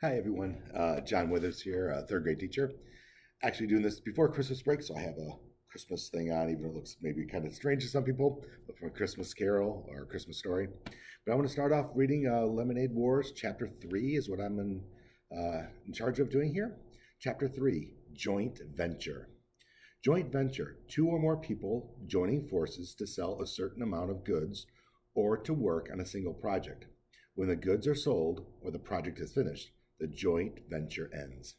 Hi, everyone. John Withers here, third grade teacher. Actually, doing this before Christmas break, so I have a Christmas thing on, even though it looks maybe kind of strange to some people, but from a Christmas Carol or a Christmas story. But I want to start off reading Lemonade Wars. Chapter 3 is what I'm in charge of doing here. Chapter 3 Joint Venture. Joint venture, two or more people joining forces to sell a certain amount of goods or to work on a single project. When the goods are sold or the project is finished, the joint venture ends.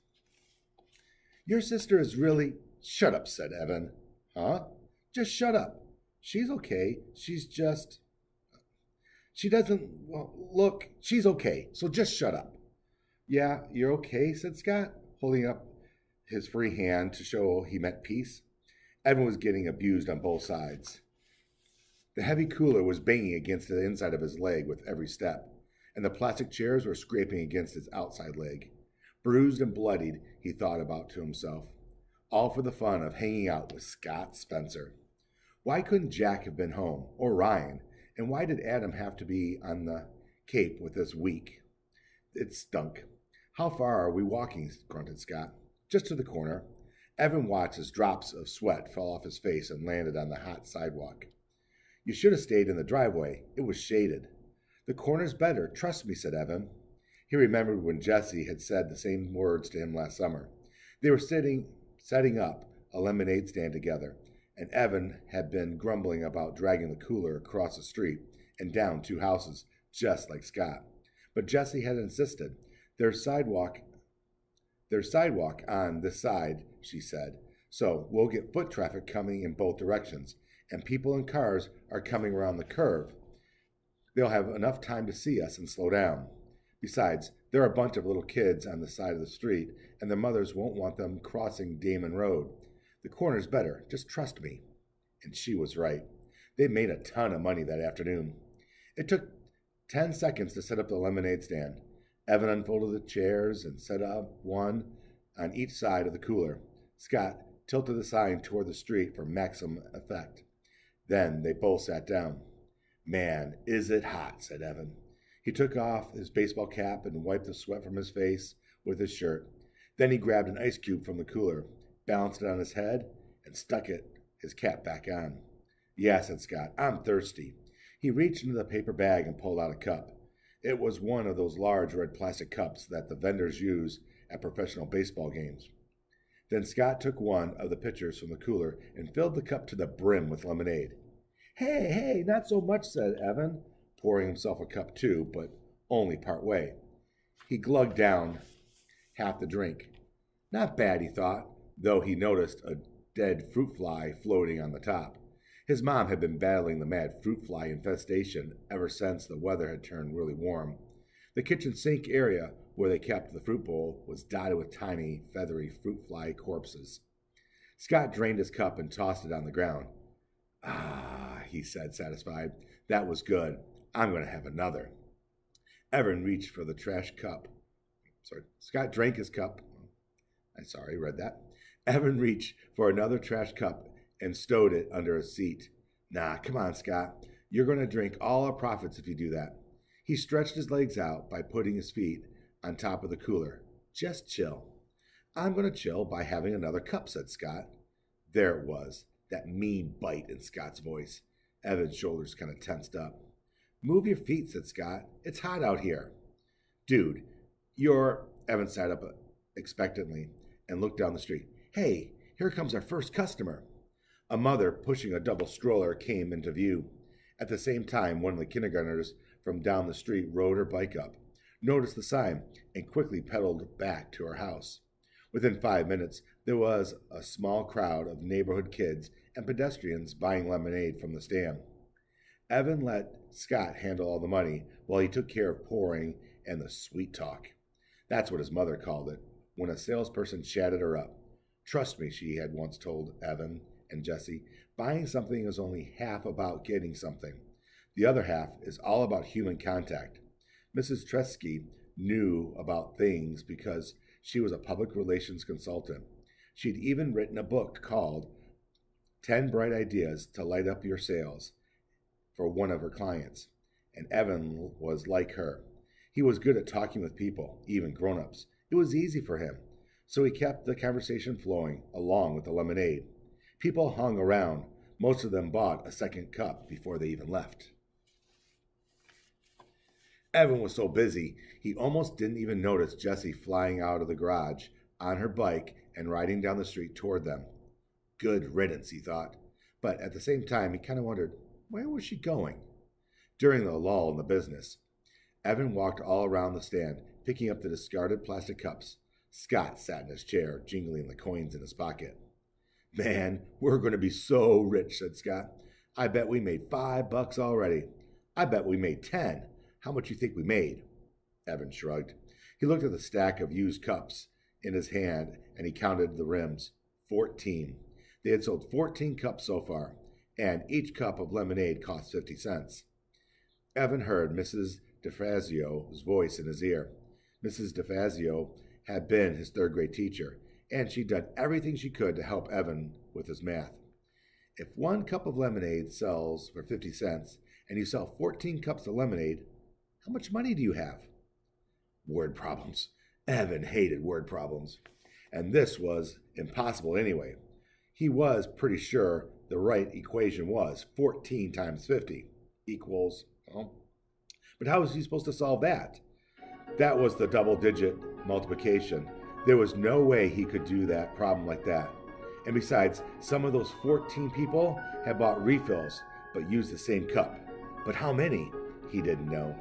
Your sister is really. Shut up, said Evan. Huh? Just shut up. She's okay. She's just. She doesn't. Well, look, she's okay, so just shut up. Yeah, you're okay, said Scott, holding up his free hand to show he meant peace. Evan was getting abused on both sides. The heavy cooler was banging against the inside of his leg with every step, and the plastic chairs were scraping against his outside leg. Bruised and bloodied, he thought about to himself, all for the fun of hanging out with Scott Spencer. Why couldn't Jack have been home, or Ryan, and why did Adam have to be on the Cape with this week? It stunk. How far are we walking? Grunted Scott. Just to the corner. Evan watched as drops of sweat fell off his face and landed on the hot sidewalk. You should have stayed in the driveway. It was shaded. The corner's better, trust me, said Evan. He remembered when Jessie had said the same words to him last summer. They were setting up a lemonade stand together, and Evan had been grumbling about dragging the cooler across the street and down two houses, just like Scott. But Jessie had insisted. There's sidewalk on this side, she said, so we'll get foot traffic coming in both directions, and people and cars are coming around the curve. They'll have enough time to see us and slow down. Besides, there are a bunch of little kids on the side of the street, and their mothers won't want them crossing Damon Road. The corner's better, just trust me. And she was right. They made a ton of money that afternoon. It took 10 seconds to set up the lemonade stand. Evan unfolded the chairs and set up one on each side of the cooler. Scott tilted the sign toward the street for maximum effect. Then they both sat down. Man, is it hot, said Evan. He took off his baseball cap and wiped the sweat from his face with his shirt. Then he grabbed an ice cube from the cooler, balanced it on his head, and stuck his cap back on. Yeah, said Scott, I'm thirsty. He reached into the paper bag and pulled out a cup. It was one of those large red plastic cups that the vendors use at professional baseball games. Then Scott took one of the pitchers from the cooler and filled the cup to the brim with lemonade. Hey, not so much, said Evan, pouring himself a cup too, but only part way. He glugged down half the drink. Not bad, he thought, though he noticed a dead fruit fly floating on the top. His mom had been battling the mad fruit fly infestation ever since the weather had turned really warm. The kitchen sink area where they kept the fruit bowl was dotted with tiny, feathery fruit fly corpses. Scott drained his cup and tossed it on the ground. Ah, he said, satisfied. That was good. I'm going to have another. Evan reached for the trash cup. Scott drank his cup. Read that. Evan reached for another trash cup and stowed it under a seat. Nah, come on, Scott. You're going to drink all our profits if you do that. He stretched his legs out by putting his feet on top of the cooler. Just chill. I'm going to chill by having another cup, said Scott. There it was, that mean bite in Scott's voice. Evan's shoulders kind of tensed up. Move your feet, said Scott. It's hot out here. Dude, Evan sat up expectantly and looked down the street. Hey, here comes our first customer. A mother pushing a double stroller came into view. At the same time, one of the kindergartners from down the street rode her bike up, noticed the sign, and quickly pedaled back to her house. Within 5 minutes, there was a small crowd of neighborhood kids and pedestrians buying lemonade from the stand. Evan let Scott handle all the money while he took care of pouring and the sweet talk. That's what his mother called it, when a salesperson chatted her up. Trust me, she had once told Evan and Jessie, buying something is only half about getting something. The other half is all about human contact. Mrs. Tresky knew about things because she was a public relations consultant. She'd even written a book called 10 Bright Ideas to Light Up Your Sales for one of her clients, and Evan was like her. He was good at talking with people, even grown-ups. It was easy for him, so he kept the conversation flowing along with the lemonade. People hung around. Most of them bought a second cup before they even left. Evan was so busy, he almost didn't even notice Jessie flying out of the garage on her bike and riding down the street toward them. Good riddance, he thought. But at the same time, he kind of wondered, where was she going? During the lull in the business, Evan walked all around the stand, picking up the discarded plastic cups. Scott sat in his chair, jingling the coins in his pocket. Man, we're going to be so rich, said Scott. I bet we made $5 already. I bet we made 10. How much you think we made? Evan shrugged. He looked at the stack of used cups in his hand and he counted the rims. 14. They had sold 14 cups so far, and each cup of lemonade cost 50 cents. Evan heard Mrs. DeFazio's voice in his ear. Mrs. DeFazio had been his third-grade teacher, and she'd done everything she could to help Evan with his math. If one cup of lemonade sells for 50 cents, and you sell 14 cups of lemonade, how much money do you have? Word problems. Evan hated word problems. And this was impossible anyway. He was pretty sure the right equation was 14 times 50 equals, well, but how was he supposed to solve that? That was the double-digit multiplication. There was no way he could do that problem like that. And besides, some of those 14 people had bought refills but used the same cup. But how many? He didn't know.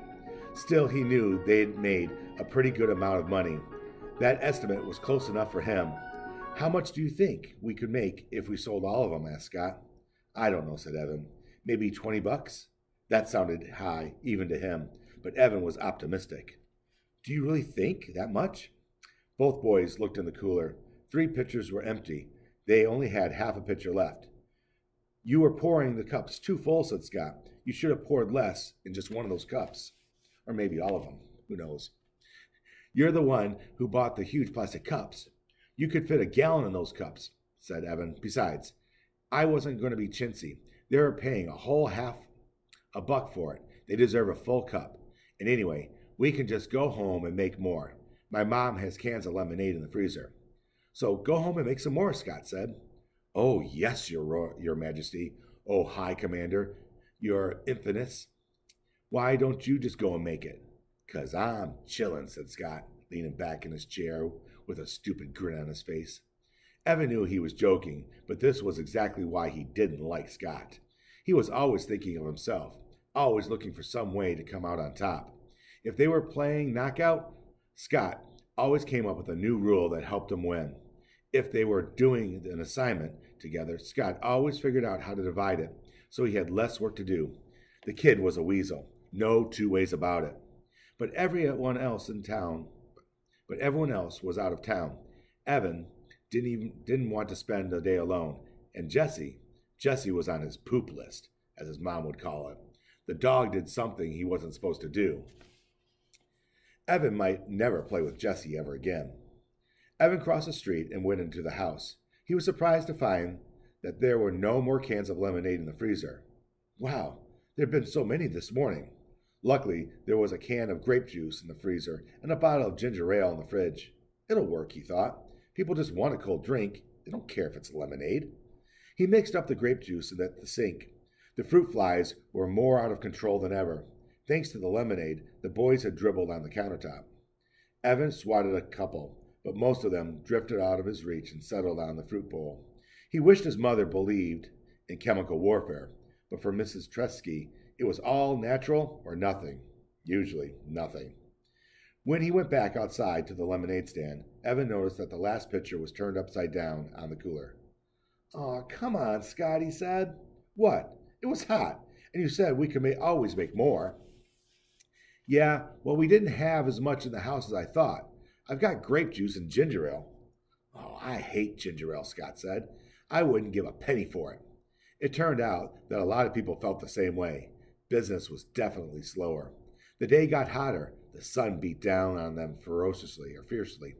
Still, he knew they'd made a pretty good amount of money. That estimate was close enough for him. How much do you think we could make if we sold all of them? Asked Scott. I don't know, said Evan. Maybe $20? That sounded high, even to him, but Evan was optimistic. Do you really think that much? Both boys looked in the cooler. 3 pitchers were empty. They only had half a pitcher left. You were pouring the cups too full, said Scott. You should have poured less in just one of those cups. Or maybe all of them. Who knows? You're the one who bought the huge plastic cups. You could fit a gallon in those cups, said Evan. Besides, I wasn't going to be chintzy. They were paying a whole $1 for it. They deserve a full cup. And anyway, we can just go home and make more. My mom has cans of lemonade in the freezer. So go home and make some more, Scott said. Oh, yes, your Majesty. Oh, High Commander, your Infiniteness. Why don't you just go and make it? 'Cause I'm chillin', said Scott, leaning back in his chair with a stupid grin on his face. Evan knew he was joking, but this was exactly why he didn't like Scott. He was always thinking of himself, always looking for some way to come out on top. If they were playing knockout, Scott always came up with a new rule that helped him win. If they were doing an assignment together, Scott always figured out how to divide it so he had less work to do. The kid was a weasel, no 2 ways about it. But everyone else was out of town. Evan didn't want to spend the day alone, and Jessie was on his poop list, as his mom would call it. The dog did something he wasn't supposed to do. Evan might never play with Jessie ever again. Evan crossed the street and went into the house. He was surprised to find that there were no more cans of lemonade in the freezer. Wow, there had been so many this morning. Luckily, there was a can of grape juice in the freezer and a bottle of ginger ale in the fridge. It'll work, he thought. People just want a cold drink. They don't care if it's lemonade. He mixed up the grape juice at the sink. The fruit flies were more out of control than ever. Thanks to the lemonade, the boys had dribbled on the countertop. Evan swatted a couple, but most of them drifted out of his reach and settled on the fruit bowl. He wished his mother believed in chemical warfare, but for Mrs. Tresky, it was all natural or nothing. Usually nothing. When he went back outside to the lemonade stand, Evan noticed that the last pitcher was turned upside down on the cooler. "Aw, come on, Scott," he said. "What? It was hot, and you said we could always make more." "Yeah, well, we didn't have as much in the house as I thought. I've got grape juice and ginger ale." "Oh, I hate ginger ale," Scott said. "I wouldn't give a penny for it." It turned out that a lot of people felt the same way. Business was definitely slower. The day got hotter. The sun beat down on them fiercely,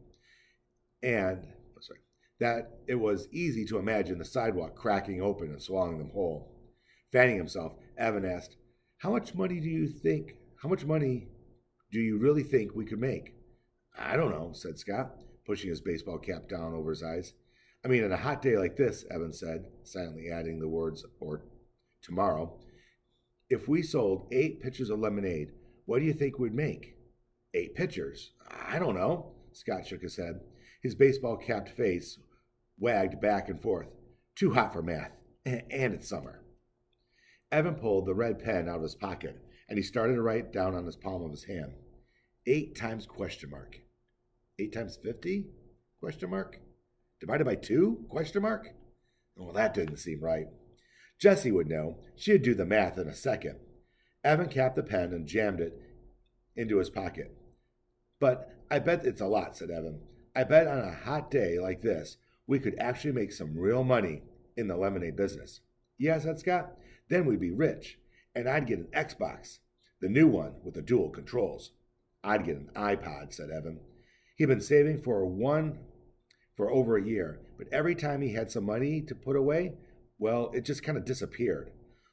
and that it was easy to imagine the sidewalk cracking open and swallowing them whole. Fanning himself, Evan asked, How much money do you really think we could make? I don't know, said Scott, pushing his baseball cap down over his eyes. I mean, on a hot day like this, Evan said, silently adding the words, or tomorrow. If we sold 8 pitchers of lemonade, what do you think we'd make? 8 pitchers? I don't know. Scott shook his head. His baseball-capped face wagged back and forth. Too hot for math, and it's summer. Evan pulled the red pen out of his pocket, and he started to write down on his palm of his hand. 8 times question mark. 8 times 50? Question mark. Divided by 2? Question mark. Well, that didn't seem right. Jessie would know. She'd do the math in a second. Evan capped the pen and jammed it into his pocket. But I bet it's a lot, said Evan. I bet on a hot day like this, we could actually make some real money in the lemonade business. Yeah, said Scott. Then we'd be rich, and I'd get an Xbox, the new one with the dual controls. I'd get an iPod, said Evan. He'd been saving for over a year, but every time he had some money to put away, well, it just kind of disappeared,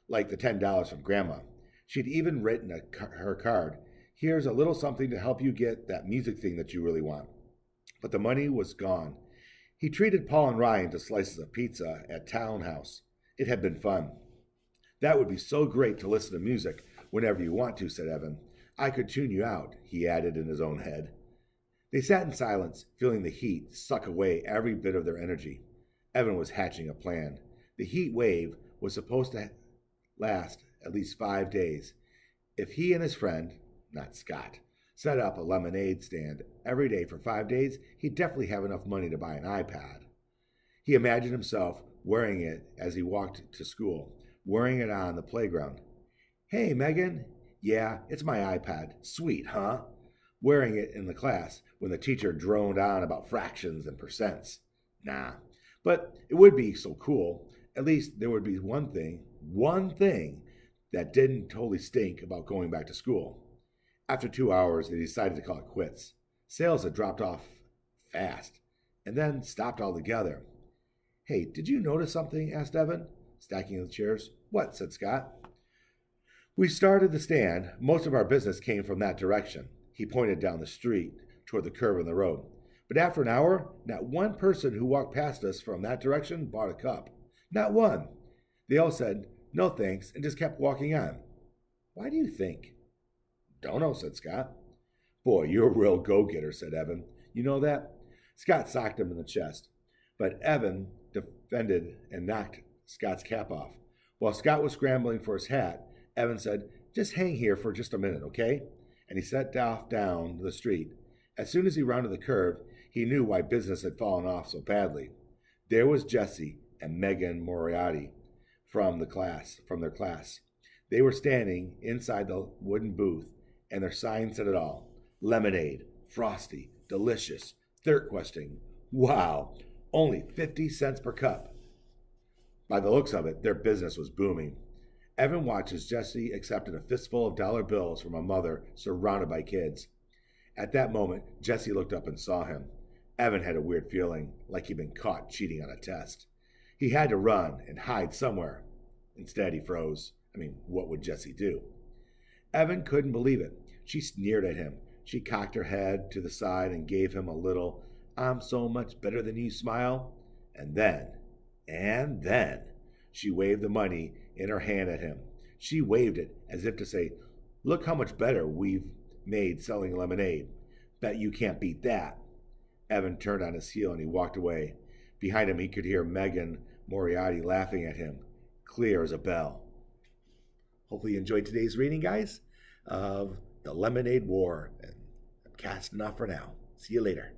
like the $10 from Grandma. She'd even written her card, here's a little something to help you get that music thing that you really want. But the money was gone. He treated Paul and Ryan to slices of pizza at Townhouse. It had been fun. That would be so great to listen to music whenever you want to, said Evan. I could tune you out, he added in his own head. They sat in silence, feeling the heat suck away every bit of their energy. Evan was hatching a plan. The heat wave was supposed to last at least 5 days. If he and his friend, not Scott, set up a lemonade stand every day for 5 days, he'd definitely have enough money to buy an iPad. He imagined himself wearing it as he walked to school, wearing it on the playground. Hey, Megan. Yeah, it's my iPad. Sweet, huh? Wearing it in the class when the teacher droned on about fractions and percents. Nah, but it would be so cool. At least there would be one thing that didn't totally stink about going back to school. After 2 hours, they decided to call it quits. Sales had dropped off fast, and then stopped altogether. Hey, did you notice something? Asked Evan, stacking the chairs. What? Said Scott. We started the stand. Most of our business came from that direction. He pointed down the street toward the curve in the road. But after an hour, not one person who walked past us from that direction bought a cup. Not one. They all said, no thanks, and just kept walking on. Why do you think? Don't know, said Scott. Boy, you're a real go-getter, said Evan. You know that? Scott socked him in the chest. But Evan defended and knocked Scott's cap off. While Scott was scrambling for his hat, Evan said, just hang here for just a minute, okay? And he set off down the street. As soon as he rounded the curve, he knew why business had fallen off so badly. There was Jessie and Megan Moriarty from their class. They were standing inside the wooden booth, and their sign said it all. Lemonade, frosty, delicious, third questing. Wow, only 50 cents per cup. By the looks of it, their business was booming. Evan watched as Jessie accepted a fistful of dollar bills from a mother surrounded by kids. At that moment, Jessie looked up and saw him. Evan had a weird feeling, like he'd been caught cheating on a test. He had to run and hide somewhere. Instead, he froze. What would Jessie do? Evan couldn't believe it. She sneered at him. She cocked her head to the side and gave him a little, I'm so much better than you smile. And then, she waved the money in her hand at him. She waved it as if to say, look how much better we've made selling lemonade. Bet you can't beat that. Evan turned on his heel and he walked away. Behind him, he could hear Megan Moriarty laughing at him, clear as a bell. Hopefully you enjoyed today's reading, guys, of The Lemonade War. And I'm casting off for now. See you later.